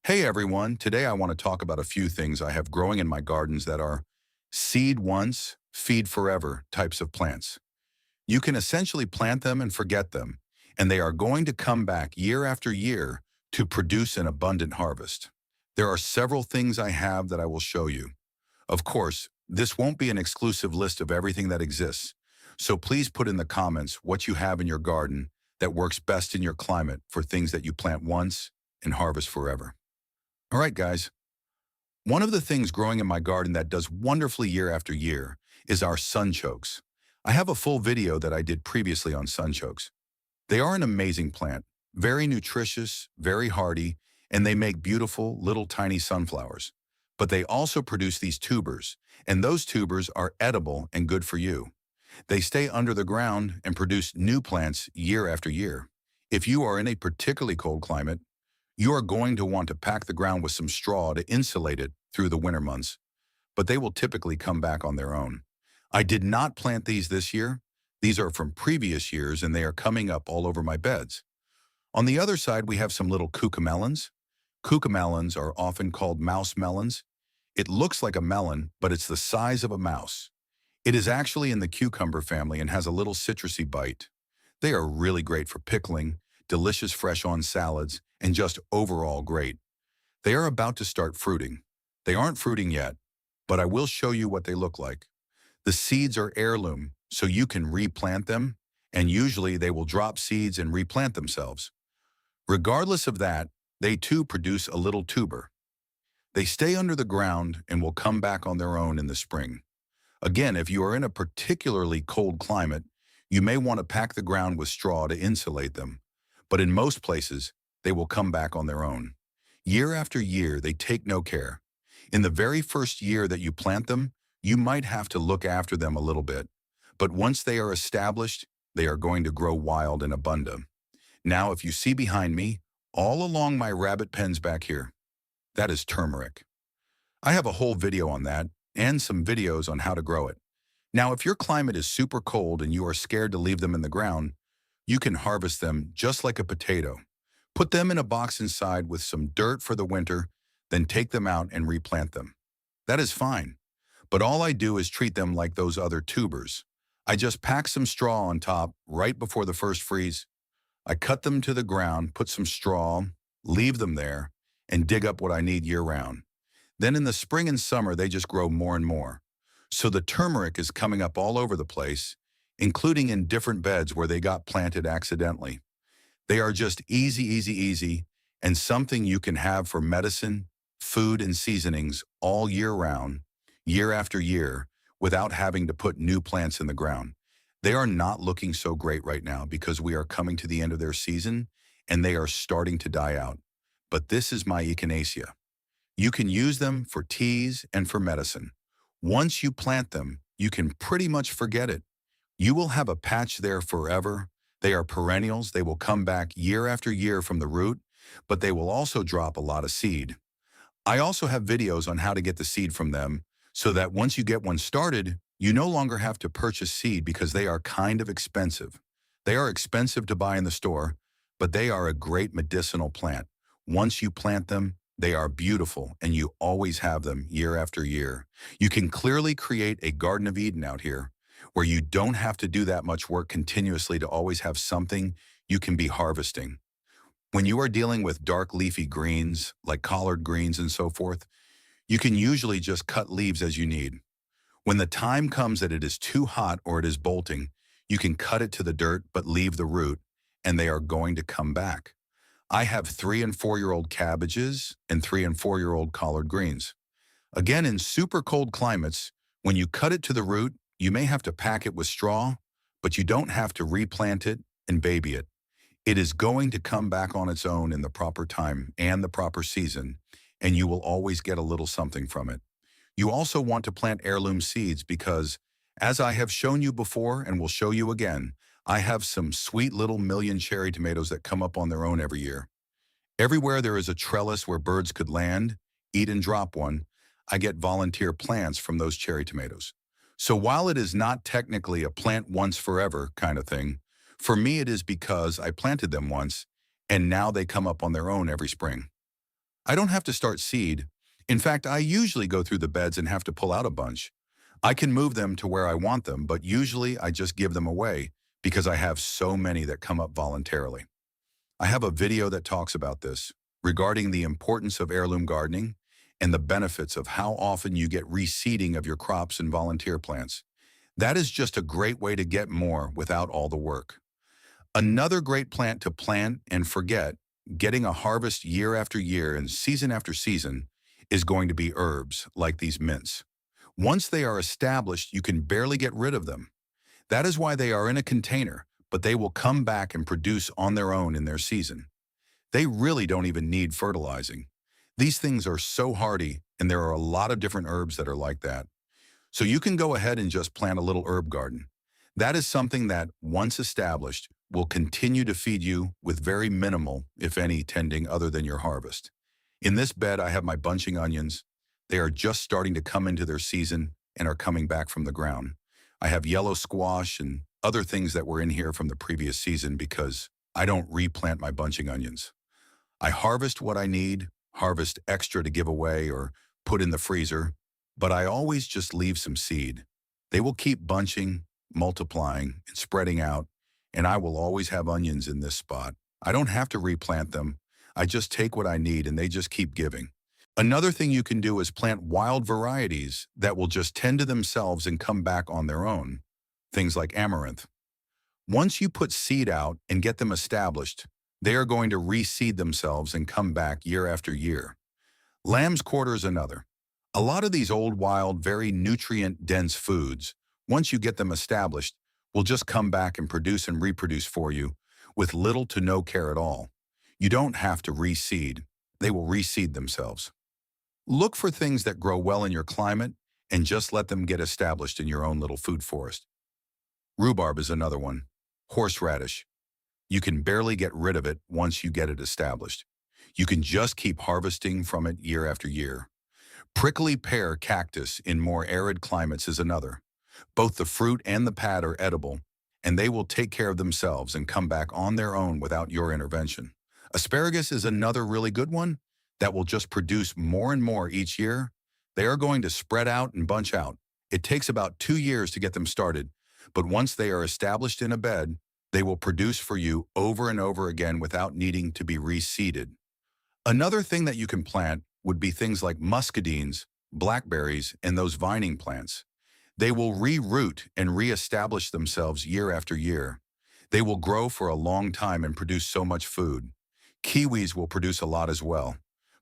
Hey everyone, today I want to talk about a few things I have growing in my gardens that are seed once, feed forever types of plants. You can essentially plant them and forget them, and they are going to come back year after year to produce an abundant harvest. There are several things I have that I will show you. Of course, this won't be an exclusive list of everything that exists, so please put in the comments what you have in your garden that works best in your climate for things that you plant once and harvest forever. All right, guys. One of the things growing in my garden that does wonderfully year after year is our sunchokes. I have a full video that I did previously on sunchokes. They are an amazing plant, very nutritious, very hardy, and they make beautiful little tiny sunflowers. But they also produce these tubers, and those tubers are edible and good for you. They stay under the ground and produce new plants year after year. If you are in a particularly cold climate, you are going to want to pack the ground with some straw to insulate it through the winter months, but they will typically come back on their own. I did not plant these this year. These are from previous years and they are coming up all over my beds. On the other side, we have some little cucamelons. Cucamelons are often called mouse melons. It looks like a melon, but it's the size of a mouse. It is actually in the cucumber family and has a little citrusy bite. They are really great for pickling, delicious fresh on salads, and just overall great. They are about to start fruiting. They aren't fruiting yet, but I will show you what they look like. The seeds are heirloom, so you can replant them, and usually they will drop seeds and replant themselves. Regardless of that, they too produce a little tuber. They stay under the ground and will come back on their own in the spring. Again, if you are in a particularly cold climate, you may want to pack the ground with straw to insulate them, but in most places, they will come back on their own. Year after year, they take no care. In the very first year that you plant them, you might have to look after them a little bit, but once they are established, they are going to grow wild and abundant. Now, if you see behind me, all along my rabbit pens back here, that is turmeric. I have a whole video on that and some videos on how to grow it. Now, if your climate is super cold and you are scared to leave them in the ground, you can harvest them just like a potato. Put them in a box inside with some dirt for the winter, then take them out and replant them. That is fine, but all I do is treat them like those other tubers. I just pack some straw on top right before the first freeze. I cut them to the ground, put some straw, leave them there, and dig up what I need year-round. Then in the spring and summer, they just grow more and more. So the turmeric is coming up all over the place, including in different beds where they got planted accidentally. They are just easy, and something you can have for medicine, food, and seasonings all year round, year after year, without having to put new plants in the ground. They are not looking so great right now because we are coming to the end of their season and they are starting to die out. But this is my echinacea. You can use them for teas and for medicine. Once you plant them, you can pretty much forget it. You will have a patch there forever. They are perennials. They will come back year after year from the root, but they will also drop a lot of seed. I also have videos on how to get the seed from them so that once you get one started, you no longer have to purchase seed because they are kind of expensive. They are expensive to buy in the store, but they are a great medicinal plant. Once you plant them, they are beautiful and you always have them year after year. You can clearly create a Garden of Eden out here where you don't have to do that much work continuously to always have something you can be harvesting. When you are dealing with dark leafy greens, like collard greens and so forth, you can usually just cut leaves as you need. When the time comes that it is too hot or it is bolting, you can cut it to the dirt but leave the root, and they are going to come back. I have 3- and 4-year-old cabbages and 3- and 4-year-old collard greens. Again, in super cold climates, when you cut it to the root, you may have to pack it with straw, but you don't have to replant it and baby it. It is going to come back on its own in the proper time and the proper season, and you will always get a little something from it. You also want to plant heirloom seeds because, as I have shown you before and will show you again, I have some sweet little million cherry tomatoes that come up on their own every year. Everywhere there is a trellis where birds could land, eat and drop one, I get volunteer plants from those cherry tomatoes. So while it is not technically a plant once forever kind of thing, for me it is because I planted them once and now they come up on their own every spring. I don't have to start seed. In fact, I usually go through the beds and have to pull out a bunch. I can move them to where I want them, but usually I just give them away because I have so many that come up voluntarily. I have a video that talks about this, regarding the importance of heirloom gardening and the benefits of how often you get reseeding of your crops and volunteer plants. That is just a great way to get more without all the work. Another great plant to plant and forget, getting a harvest year after year and season after season, is going to be herbs like these mints. Once they are established, you can barely get rid of them. That is why they are in a container, but they will come back and produce on their own in their season. They really don't even need fertilizing. These things are so hardy, and there are a lot of different herbs that are like that. So you can go ahead and just plant a little herb garden. That is something that, once established, will continue to feed you with very minimal, if any, tending other than your harvest. In this bed, I have my bunching onions. They are just starting to come into their season and are coming back from the ground. I have yellow squash and other things that were in here from the previous season because I don't replant my bunching onions. I harvest what I need, harvest extra to give away or put in the freezer, but I always just leave some seed. They will keep bunching, multiplying, and spreading out, and I will always have onions in this spot. I don't have to replant them. I just take what I need and they just keep giving. Another thing you can do is plant wild varieties that will just tend to themselves and come back on their own. Things like amaranth. Once you put seed out and get them established, they are going to reseed themselves and come back year after year. Lamb's quarter is another. A lot of these old, wild, very nutrient-dense foods, once you get them established, will just come back and produce and reproduce for you with little to no care at all. You don't have to reseed. They will reseed themselves. Look for things that grow well in your climate and just let them get established in your own little food forest. Rhubarb is another one. Horseradish. You can barely get rid of it once you get it established. You can just keep harvesting from it year after year. Prickly pear cactus in more arid climates is another. Both the fruit and the pad are edible, and they will take care of themselves and come back on their own without your intervention. Asparagus is another really good one that will just produce more and more each year. They are going to spread out and bunch out. It takes about 2 years to get them started, but once they are established in a bed, they will produce for you over and over again without needing to be reseeded. Another thing that you can plant would be things like muscadines, blackberries, and those vining plants. They will re-root and re-establish themselves year after year. They will grow for a long time and produce so much food. Kiwis will produce a lot as well.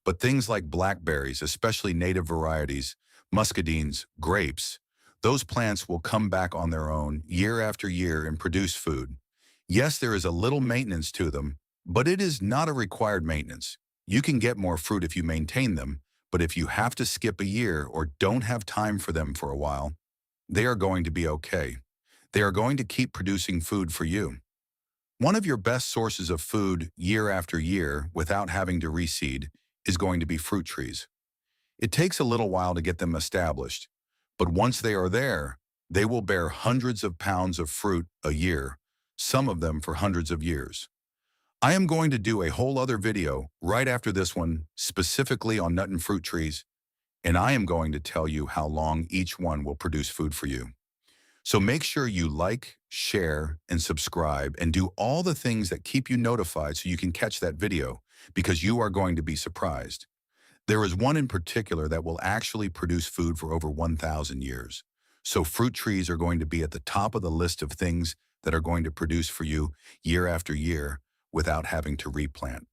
But things like blackberries, especially native varieties, muscadines, grapes, those plants will come back on their own year after year and produce food. Yes, there is a little maintenance to them, but it is not a required maintenance. You can get more fruit if you maintain them, but if you have to skip a year or don't have time for them for a while, they are going to be okay. They are going to keep producing food for you. One of your best sources of food year after year without having to reseed is going to be fruit trees. It takes a little while to get them established, but once they are there, they will bear hundreds of pounds of fruit a year, some of them for hundreds of years. I am going to do a whole other video right after this one specifically on nut and fruit trees, and I am going to tell you how long each one will produce food for you. So make sure you like, share, and subscribe, and do all the things that keep you notified so you can catch that video, because you are going to be surprised. There is one in particular that will actually produce food for over 1,000 years. So fruit trees are going to be at the top of the list of things that are going to produce for you year after year without having to replant.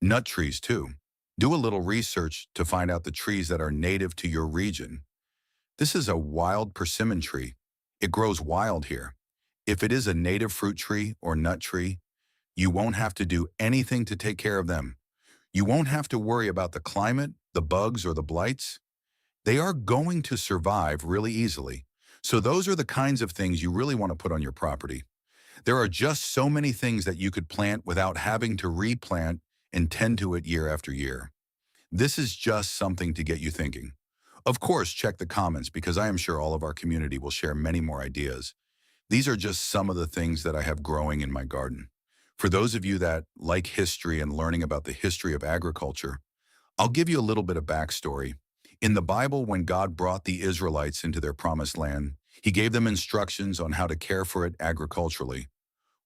Nut trees too. Do a little research to find out the trees that are native to your region. This is a wild persimmon tree. It grows wild here. If it is a native fruit tree or nut tree, you won't have to do anything to take care of them. You won't have to worry about the climate, the bugs, or the blights. They are going to survive really easily. So those are the kinds of things you really want to put on your property. There are just so many things that you could plant without having to replant and tend to it year after year. This is just something to get you thinking. Of course, check the comments because I am sure all of our community will share many more ideas. These are just some of the things that I have growing in my garden. For those of you that like history and learning about the history of agriculture, I'll give you a little bit of backstory. In the Bible, when God brought the Israelites into their promised land, he gave them instructions on how to care for it agriculturally.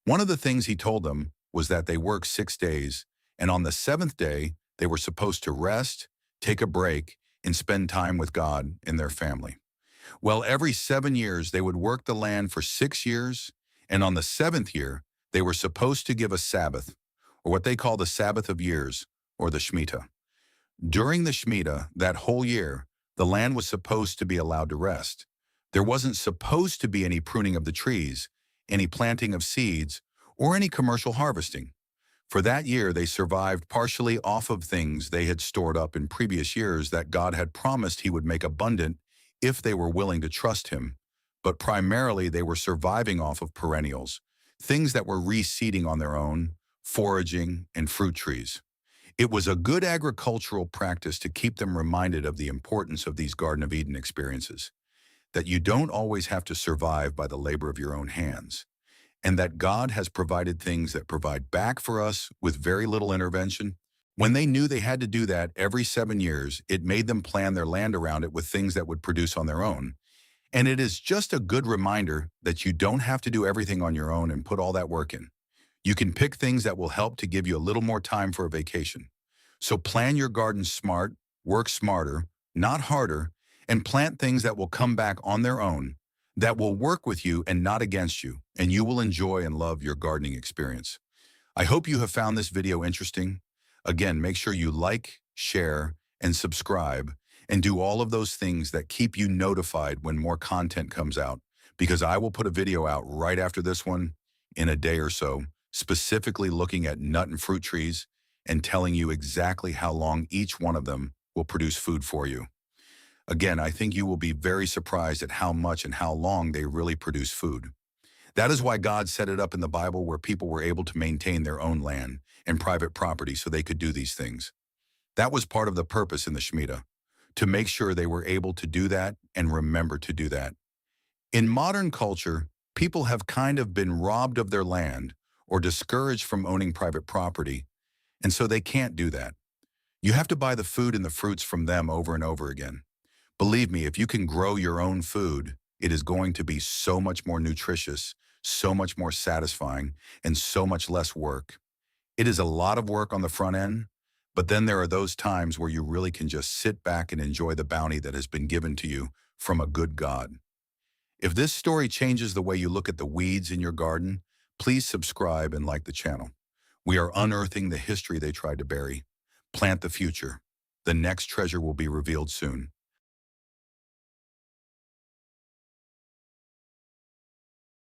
One of the things he told them was that they work 6 days, and on the seventh day, they were supposed to rest, take a break, and spend time with God and their family. Well, every 7 years, they would work the land for 6 years, and on the seventh year, they were supposed to give a Sabbath, or what they call the Sabbath of years, or the Shemitah. During the Shemitah, that whole year, the land was supposed to be allowed to rest. There wasn't supposed to be any pruning of the trees, any planting of seeds, or any commercial harvesting. For that year, they survived partially off of things they had stored up in previous years that God had promised he would make abundant if they were willing to trust him. But primarily, they were surviving off of perennials, things that were reseeding on their own, foraging, and fruit trees. It was a good agricultural practice to keep them reminded of the importance of these Garden of Eden experiences, that you don't always have to survive by the labor of your own hands, and that God has provided things that provide back for us with very little intervention. When they knew they had to do that every 7 years, it made them plan their land around it with things that would produce on their own. And it is just a good reminder that you don't have to do everything on your own and put all that work in. You can pick things that will help to give you a little more time for a vacation. So plan your garden smart, work smarter, not harder, and plant things that will come back on their own, that will work with you and not against you, and you will enjoy and love your gardening experience. I hope you have found this video interesting. Again, make sure you like, share, and subscribe, and do all of those things that keep you notified when more content comes out, because I will put a video out right after this one in a day or so, specifically looking at nut and fruit trees and telling you exactly how long each one of them will produce food for you. Again, I think you will be very surprised at how much and how long they really produce food. That is why God set it up in the Bible where people were able to maintain their own land and private property so they could do these things. That was part of the purpose in the Shemitah, to make sure they were able to do that and remember to do that. In modern culture, people have kind of been robbed of their land or discouraged from owning private property, and so they can't do that. You have to buy the food and the fruits from them over and over again. Believe me, if you can grow your own food, it is going to be so much more nutritious, so much more satisfying, and so much less work. It is a lot of work on the front end, but then there are those times where you really can just sit back and enjoy the bounty that has been given to you from a good God. If this story changes the way you look at the weeds in your garden, please subscribe and like the channel. We are unearthing the history they tried to bury. Plant the future. The next treasure will be revealed soon.